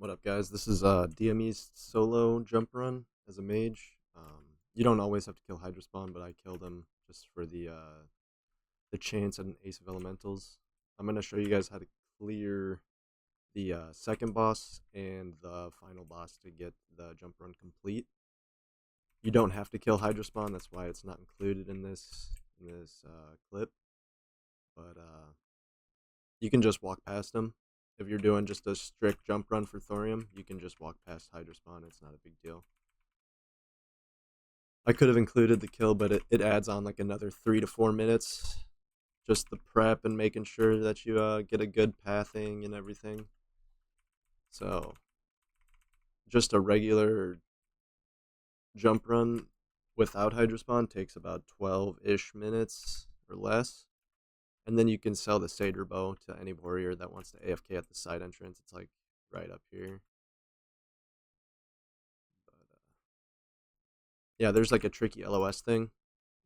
What up, guys? This is DME's solo jump run as a mage. You don't always have to kill Hydrospawn, but I killed him just for the chance at an Ace of Elementals. I'm gonna show you guys how to clear the second boss and the final boss to get the jump run complete. You don't have to kill Hydrospawn. That's why it's not included in this clip. But you can just walk past him. If you're doing just a strict jump run for Thorium, you can just walk past Hydrospawn. It's not a big deal. I could have included the kill, but it adds on like another 3 to 4 minutes. Just the prep and making sure that you get a good pathing and everything. So, just a regular jump run without Hydrospawn takes about 12-ish minutes or less. And then you can sell the Satyr Bow to any warrior that wants to AFK at the side entrance. It's like right up here. But, yeah, there's like a tricky LOS thing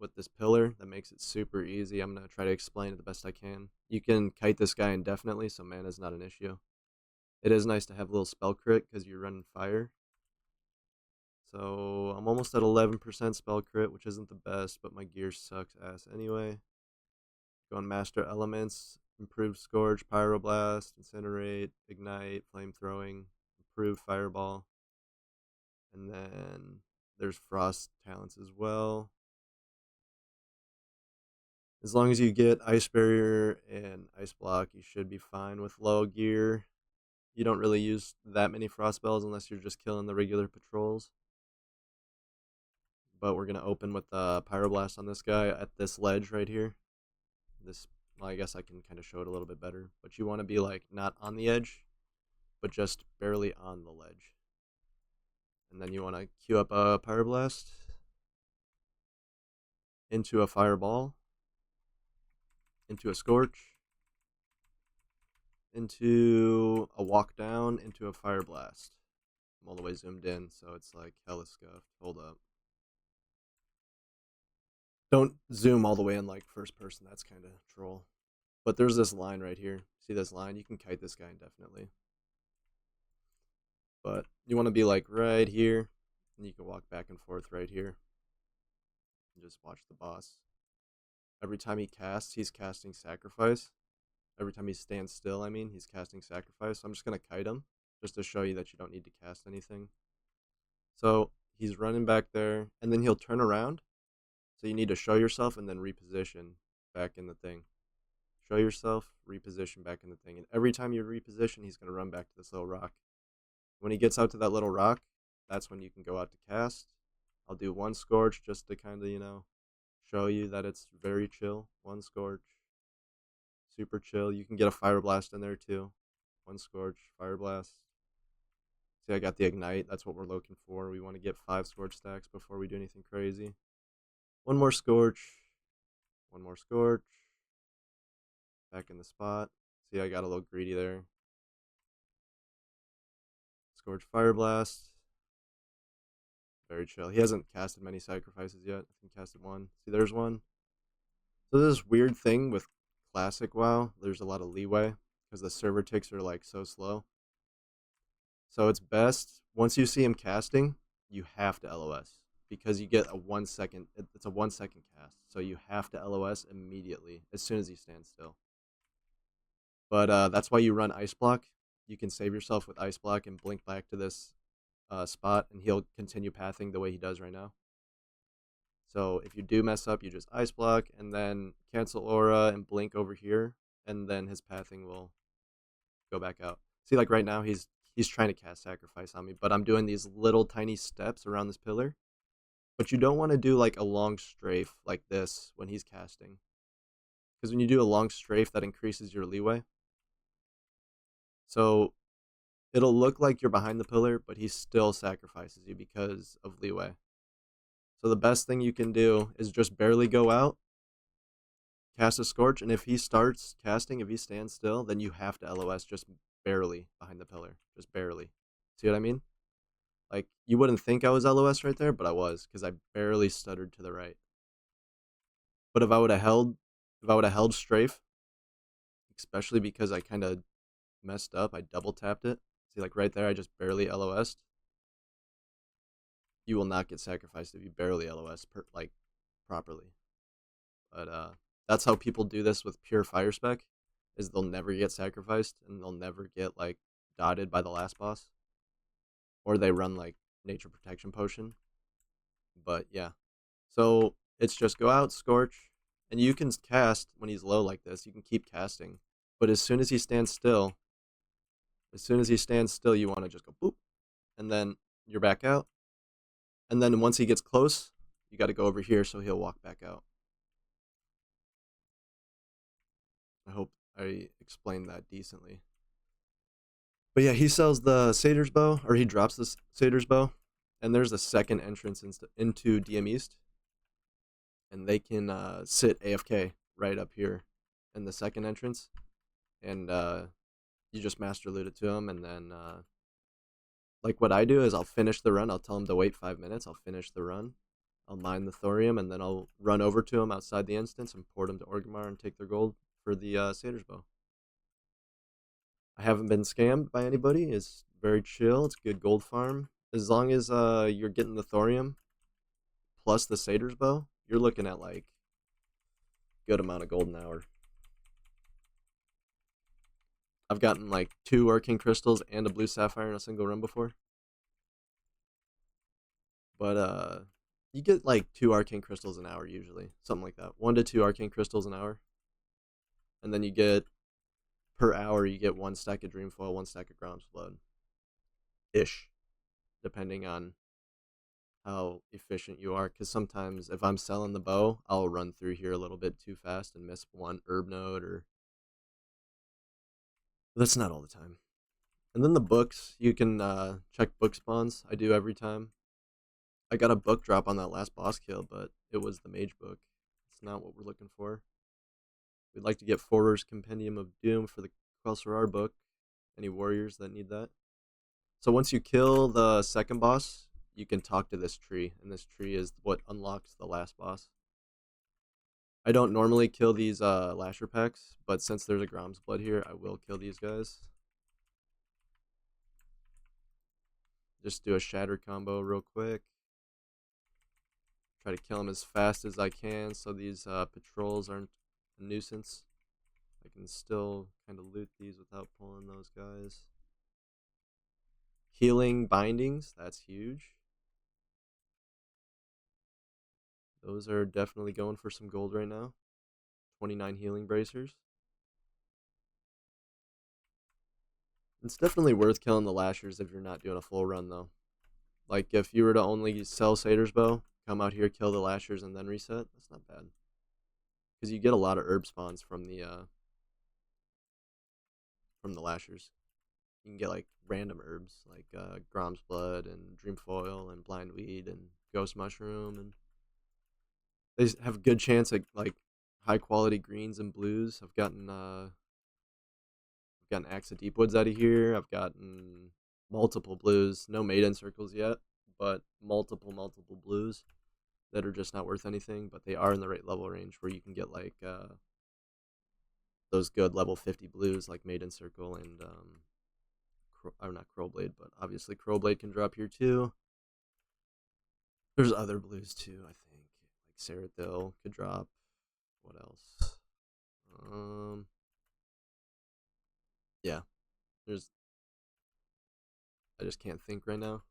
with this pillar that makes it super easy. I'm going to try to explain it the best I can. You can kite this guy indefinitely, so mana is not an issue. It is nice to have a little spell crit because you're running fire. So I'm almost at 11% spell crit, which isn't the best, but my gear sucks ass anyway. Go on Master Elements, Improved Scourge, Pyroblast, Incinerate, Ignite, Flame Throwing, Improved Fireball. And then there's Frost talents as well. As long as you get Ice Barrier and Ice Block, you should be fine with low gear. You don't really use that many Frost spells unless you're just killing the regular patrols. But we're going to open with the Pyroblast on this guy at this ledge right here. Well, I guess I can kind of show it a little bit better. But you want to be like not on the edge, but just barely on the ledge. And then you want to queue up a Pyroblast into a Fireball, into a Scorch, into a Walk Down, into a Fire Blast. I'm all the way zoomed in, so it's like hella scuffed. Hold up. Don't zoom all the way in like first person, that's kind of troll. But there's this line right here. See this line? You can kite this guy indefinitely. But you want to be like right here, and you can walk back and forth right here. And just watch the boss. Every time he casts, he's casting Sacrifice. Every time he stands still, he's casting Sacrifice. So I'm just going to kite him, just to show you that you don't need to cast anything. So he's running back there, and then he'll turn around. So you need to show yourself and then reposition back in the thing. Show yourself, reposition back in the thing. And every time you reposition, he's going to run back to this little rock. When he gets out to that little rock, that's when you can go out to cast. I'll do one Scorch just to kind of, show you that it's very chill. One Scorch. Super chill. You can get a Fire Blast in there too. One Scorch, Fire Blast. See, I got the Ignite. That's what we're looking for. We want to get 5 Scorch stacks before we do anything crazy. One more Scorch. One more Scorch. Back in the spot. See, I got a little greedy there. Scorch Fire Blast. Very chill. He hasn't casted many sacrifices yet. I think he casted one. See, there's one. So this weird thing with Classic WoW, there's a lot of leeway because the server ticks are like so slow. So it's best, once you see him casting, you have to LOS. Because you get a 1 second, it's a 1 second cast. So you have to LOS immediately, as soon as he stands still. But that's why you run Ice Block. You can save yourself with Ice Block and blink back to this spot, and he'll continue pathing the way he does right now. So if you do mess up, you just Ice Block, and then cancel Aura and blink over here, and then his pathing will go back out. See, like right now, he's trying to cast Sacrifice on me, but I'm doing these little tiny steps around this pillar. But you don't want to do like a long strafe like this when he's casting. Because when you do a long strafe, that increases your leeway. So it'll look like you're behind the pillar, but he still sacrifices you because of leeway. So the best thing you can do is just barely go out, cast a Scorch, and if he starts casting, if he stands still, then you have to LOS just barely behind the pillar. Just barely. See what I mean? Like, you wouldn't think I was LOS right there, but I was, because I barely stuttered to the right. But if I would have held strafe, especially because I kind of messed up, I double tapped it. See, like right there, I just barely LOS'd. You will not get sacrificed if you barely LOS like properly. But that's how people do this with pure fire spec, is they'll never get sacrificed and they'll never get like dotted by the last boss, or they run like nature protection potion. But yeah, so it's just go out, scorch, and you can cast when he's low like this. You can keep casting, but as soon as he stands still, you want to just go boop, and then you're back out. And then once he gets close, you got to go over here so he'll walk back out. I hope I explained that decently. But yeah, he sells the Satyr's Bow, or he drops the Satyr's Bow, and there's a second entrance into DM East, and they can sit AFK right up here in the second entrance, and you just master loot it to them, and then like what I do is I'll finish the run. I'll tell them to wait 5 minutes. I'll finish the run. I'll mine the thorium, and then I'll run over to them outside the instance and port them to Orgrimmar and take their gold for the Satyr's Bow. I haven't been scammed by anybody. It's very chill. It's good gold farm. As long as you're getting the thorium plus the Satyr's Bow, you're looking at like good amount of gold an hour. I've gotten like 2 arcane crystals and a blue sapphire in a single run before. But you get like 2 arcane crystals an hour usually, something like that. 1 to 2 arcane crystals an hour, and then you get per hour you get 1 stack of Dreamfoil, 1 stack of Grom's Blood, ish, depending on how efficient you are. Because sometimes if I'm selling the bow, I'll run through here a little bit too fast and miss 1 herb node, or that's not all the time. And then the books, you can check book spawns. I do every time. I got a book drop on that last boss kill, but it was the Mage book. It's not what we're looking for. We'd like to get Forer's Compendium of Doom for the Quel'Serrar book. Any warriors that need that? So once you kill the second boss, you can talk to this tree, and this tree is what unlocks the last boss. I don't normally kill these Lasher packs, but since there's a Grom's Blood here, I will kill these guys. Just do a Shatter combo real quick. Try to kill them as fast as I can so these patrols aren't a nuisance. I can still kind of loot these without pulling those guys. Healing bindings, that's huge. Those are definitely going for some gold right now. 29 healing bracers. It's definitely worth killing the Lashers if you're not doing a full run though. Like if you were to only sell Satyr's Bow, come out here, kill the Lashers, and then reset, that's not bad. Because you get a lot of herb spawns from the Lashers. You can get like random herbs like Grom's Blood and Dreamfoil and Blindweed and Ghost Mushroom, and they have a good chance at like high quality greens and blues. I've gotten Axe of Deepwoods out of here. I've gotten multiple blues, no maiden circles yet, but multiple blues that are just not worth anything, but they are in the right level range where you can get like those good level 50 blues like maiden circle and or not Crowblade, but obviously Crowblade can drop here too. There's other blues too, I think. Like Cerathil could drop. What else? Yeah. There's I just can't think right now.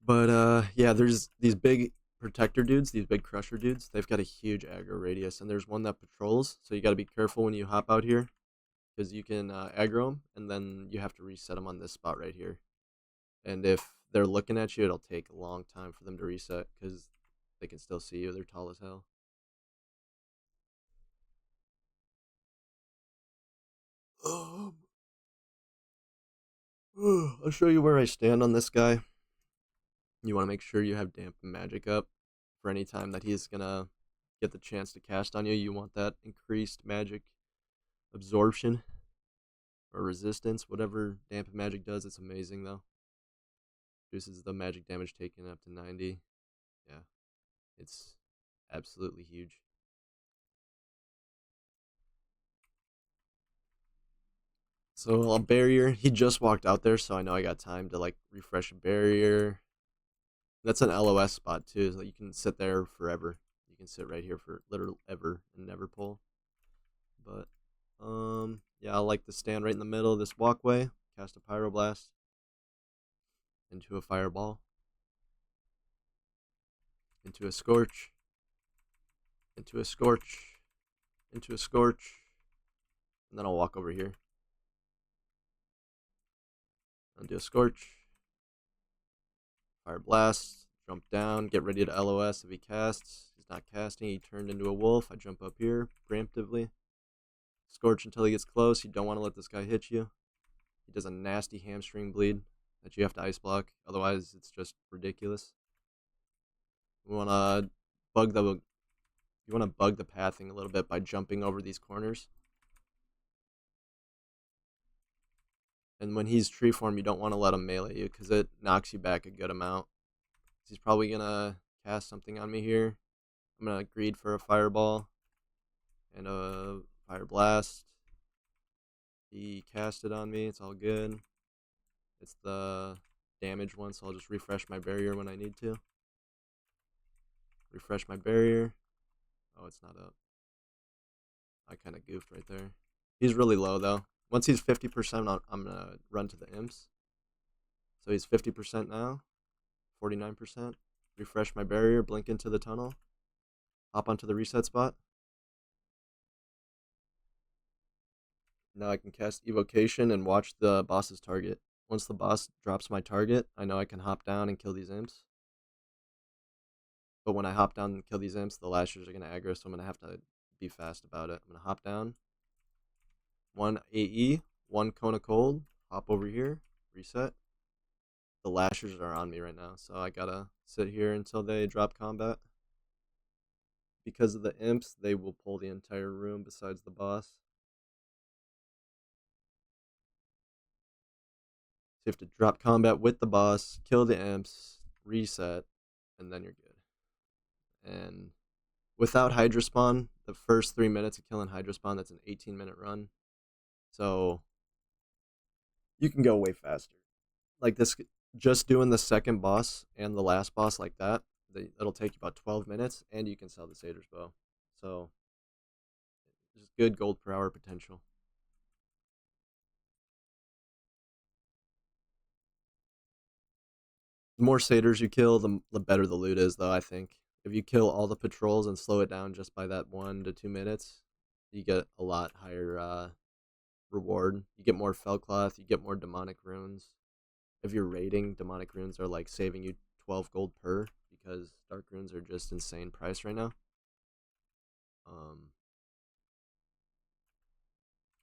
But yeah, there's these big protector dudes, these big crusher dudes. They've got a huge aggro radius, and there's one that patrols, so you got to be careful when you hop out here, because you can aggro them, and then you have to reset them on this spot right here. And if they're looking at you, it'll take a long time for them to reset, because they can still see you. They're tall as hell. I'll show you where I stand on this guy. You want to make sure you have Dampen Magic up for any time that he's gonna get the chance to cast on you. You want that increased magic absorption or resistance, whatever Dampen Magic does. It's amazing though. Reduces the magic damage taken up to 90. Yeah, it's absolutely huge. So a barrier. He just walked out there, so I know I got time to like refresh a barrier. That's an LOS spot too, so you can sit there forever. You can sit right here for literally ever and never pull. But yeah, I like to stand right in the middle of this walkway, cast a pyroblast into a fireball, into a scorch, into a scorch, into a scorch, and then I'll walk over here. I'll do a scorch, fire blast, jump down, get ready to LOS if he casts. He's not casting, he turned into a wolf. I jump up here preemptively. Scorch until he gets close. You don't want to let this guy hit you. He does a nasty hamstring bleed that you have to ice block. Otherwise, it's just ridiculous. We want to bug the you want to bug the pathing a little bit by jumping over these corners. And when he's tree form, you don't want to let him melee you because it knocks you back a good amount. He's probably gonna cast something on me here. I'm gonna greed for a fireball and a fire blast. He cast it on me. It's all good. It's the damage one, so I'll just refresh my barrier when I need to. Refresh my barrier. Oh, it's not up. I kind of goofed right there. He's really low, though. Once he's 50%, I'm going to run to the imps. So he's 50% now. 49%. Refresh my barrier, blink into the tunnel. Hop onto the reset spot. Now I can cast Evocation and watch the boss's target. Once the boss drops my target, I know I can hop down and kill these imps. But when I hop down and kill these imps, the lashers are going to aggro, so I'm going to have to be fast about it. I'm going to hop down. 1 AE, 1 Cone of Cold, hop over here, reset. The lashers are on me right now, so I got to sit here until they drop combat. Because of the imps, they will pull the entire room besides the boss. So you have to drop combat with the boss, kill the imps, reset, and then you're good. And without Hydra spawn, the first 3 minutes of killing Hydra spawn, that's an 18-minute run. So you can go way faster. Like this, just doing the second boss and the last boss like that, it'll take you about 12 minutes, and you can sell the Satyr's Bow. So there's good gold per hour potential. The more satyrs you kill, the better the loot is, though, I think. If you kill all the patrols and slow it down just by that 1 to 2 minutes, you get a lot higher reward. You get more Fellcloth, you get more demonic runes. If you're raiding, demonic runes are like saving you 12 gold per, because dark runes are just insane price right now.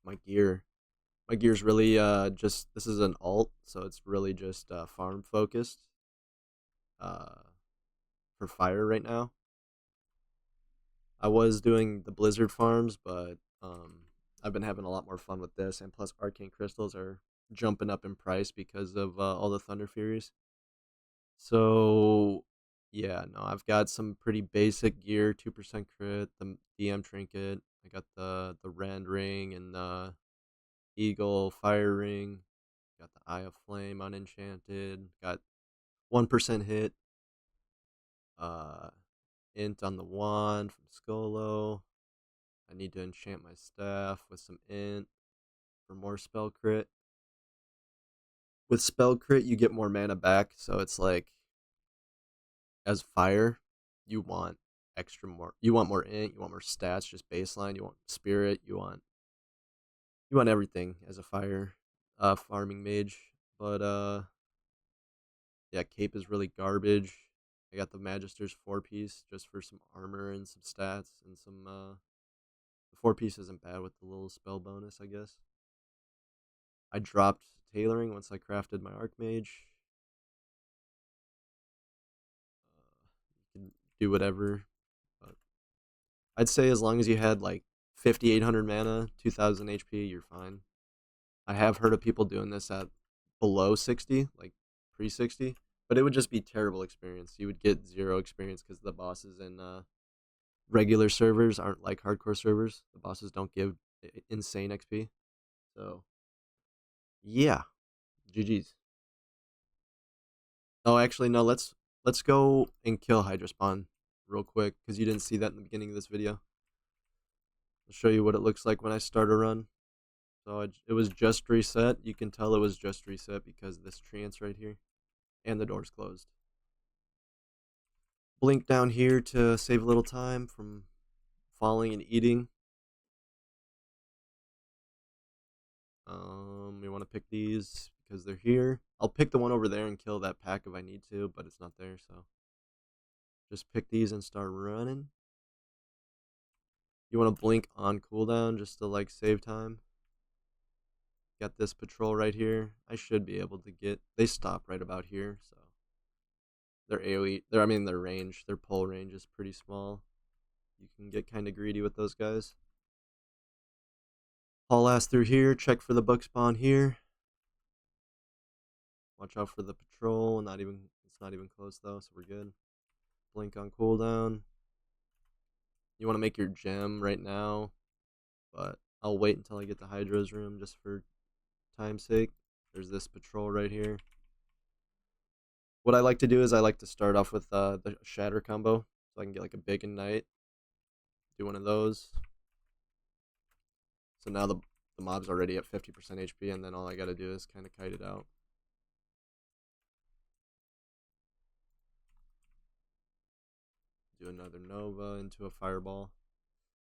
My gear's really just, this is an alt, so it's really just farm focused for fire right now. I was doing the blizzard farms, but I've been having a lot more fun with this, and plus arcane crystals are jumping up in price because of all the Thunder Furies. So yeah, no, I've got some pretty basic gear, 2% crit, the DM trinket. I got the Rend ring and the Eagle fire ring. Got the Eye of Flame unenchanted. Got 1% hit. Uh, int on the wand from Skolo. I need to enchant my staff with some int for more spell crit. With spell crit, you get more mana back, so it's like, as fire, you want you want more int, you want more stats, just baseline, you want spirit, you want everything as a fire farming mage. But yeah, cape is really garbage. I got the Magister's 4-piece just for some armor and some stats and some the 4-piece isn't bad with the little spell bonus, I guess. I dropped tailoring once I crafted my Archmage. You can do whatever, but I'd say as long as you had like 5,800 mana, 2,000 HP, you're fine. I have heard of people doing this at below 60, like pre-60, but it would just be terrible experience. You would get 0 experience because the bosses in regular servers aren't like hardcore servers. The bosses don't give insane XP. So Yeah, GG's. Oh, actually, no. Let's go and kill Hydra Spawn real quick because you didn't see that in the beginning of this video. I'll show you what it looks like when I start a run. So it was just reset. You can tell it was just reset because of this trance right here, and the door's closed. Blink down here to save a little time from falling and eating. We want to pick these because they're here. I'll pick the one over there and kill that pack if I need to, but it's not there, so just pick these and start running. You want to blink on cooldown just to like save time. Got this patrol right here. I should be able to get. They stop right about here, so their AoE. Their range. Their pull range is pretty small. You can get kind of greedy with those guys. Haul ass through here. Check for the bug spawn here. Watch out for the patrol. It's not even close though, so we're good. Blink on cooldown. You want to make your gem right now, but I'll wait until I get to Hydra's room just for time's sake. There's this patrol right here. What I like to do is I like to start off with the shatter combo, so I can get like a big ignite. Do one of those. So now the mob's already at 50% HP, and then all I gotta do is kind of kite it out. Do another Nova into a Fireball.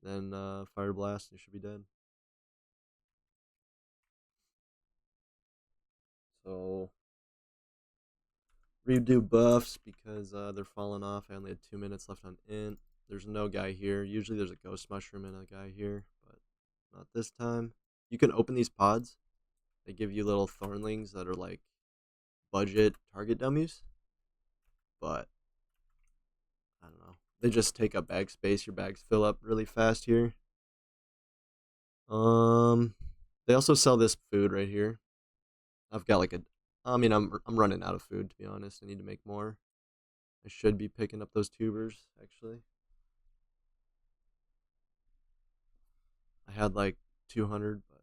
Then Fire Blast, and you should be dead. So redo buffs because they're falling off. I only had 2 minutes left on int. There's no guy here. Usually there's a ghost mushroom and a guy here, but not this time. You can open these pods. They give you little thornlings that are like budget target dummies, but I don't know. They just take up bag space. Your bags fill up really fast here. They also sell this food right here. I've got like I'm running out of food, to be honest. I need to make more. I should be picking up those tubers actually. I had like 200, but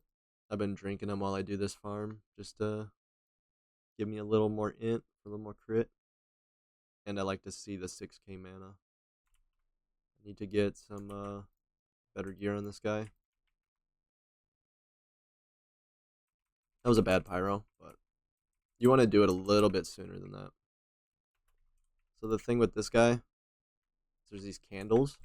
I've been drinking them while I do this farm just to give me a little more int, a little more crit. And I like to see the 6k mana. I need to get some better gear on this guy. That was a bad pyro, but you want to do it a little bit sooner than that. So the thing with this guy is there's these candles.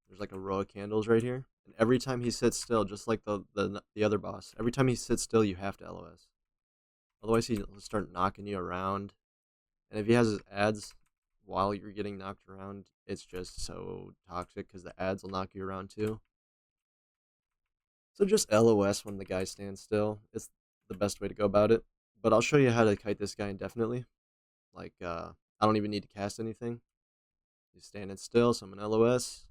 There's like a row of candles right here. And every time he sits still, just like the other boss, every time he sits still, you have to LOS. Otherwise, he'll start knocking you around. And if he has his ads while you're getting knocked around, it's just so toxic because the ads will knock you around too. So just LOS when the guy stands still. It's the best way to go about it. But I'll show you how to kite this guy indefinitely. Like, I don't even need to cast anything. He's standing still, so I'm gonna LOS.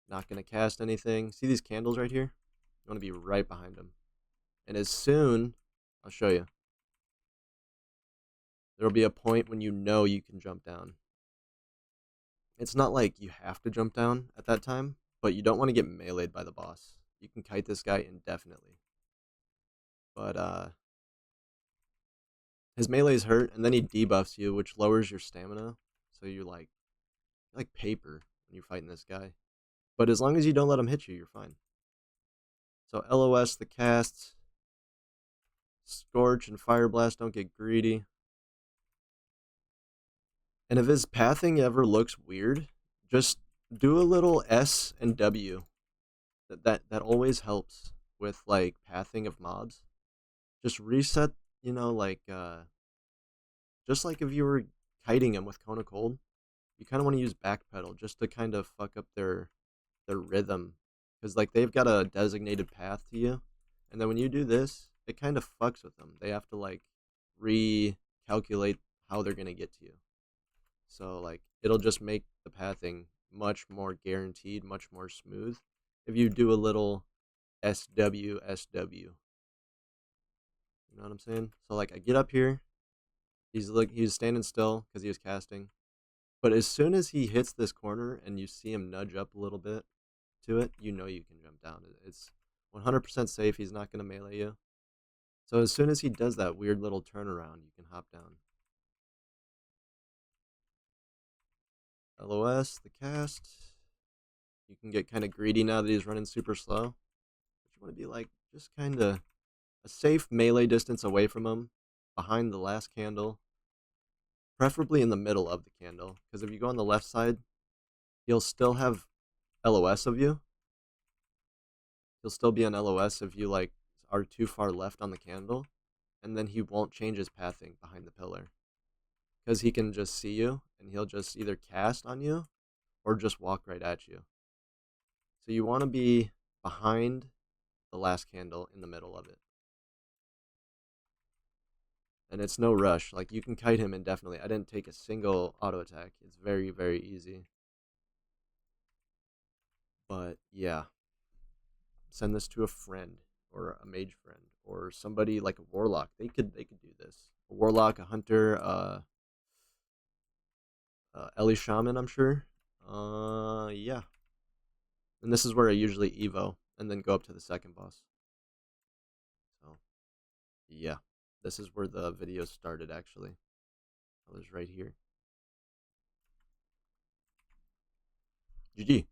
Not gonna cast anything. See these candles right here? You wanna be right behind him. And as soon, I'll show you. There'll be a point when you know you can jump down. It's not like you have to jump down at that time, but you don't want to get meleeed by the boss. You can kite this guy indefinitely. But his melee's hurt, and then he debuffs you, which lowers your stamina. So you're like paper when you're fighting this guy. But as long as you don't let him hit you, you're fine. So LOS the casts. Scorch and Fire Blast, don't get greedy. And if his pathing ever looks weird, just do a little S and W. That always helps with like pathing of mobs. Just reset, just like if you were kiting them with Cone of Cold, you kind of want to use backpedal just to kind of fuck up their rhythm, because like they've got a designated path to you, and then when you do this, it kind of fucks with them. They have to like recalculate how they're gonna get to you. So like it'll just make the pathing much more guaranteed, much more smooth if you do a little SW SW. You know what I'm saying? So like I get up here, he's standing still because he was casting. But as soon as he hits this corner and you see him nudge up a little bit to it, you know you can jump down. It's 100% safe. He's not going to melee you. So as soon as he does that weird little turnaround, you can hop down. LOS, the cast. You can get kind of greedy now that he's running super slow. But you want to be like just kind of a safe melee distance away from him, behind the last candle, preferably in the middle of the candle. Because if you go on the left side, he'll still have LOS of you. He'll still be on LOS if you like are too far left on the candle, and then he won't change his pathing behind the pillar. Because he can just see you, and he'll just either cast on you or just walk right at you. So you want to be behind the last candle in the middle of it. And it's no rush. Like, you can kite him indefinitely. I didn't take a single auto attack. It's very, very easy. But yeah, send this to a friend or a mage friend or somebody like a warlock. They could do this. A warlock, a hunter, Ellie Shaman, I'm sure. Yeah. And this is where I usually Evo and then go up to the second boss. So, yeah. This is where the video started, actually. I was right here. GG.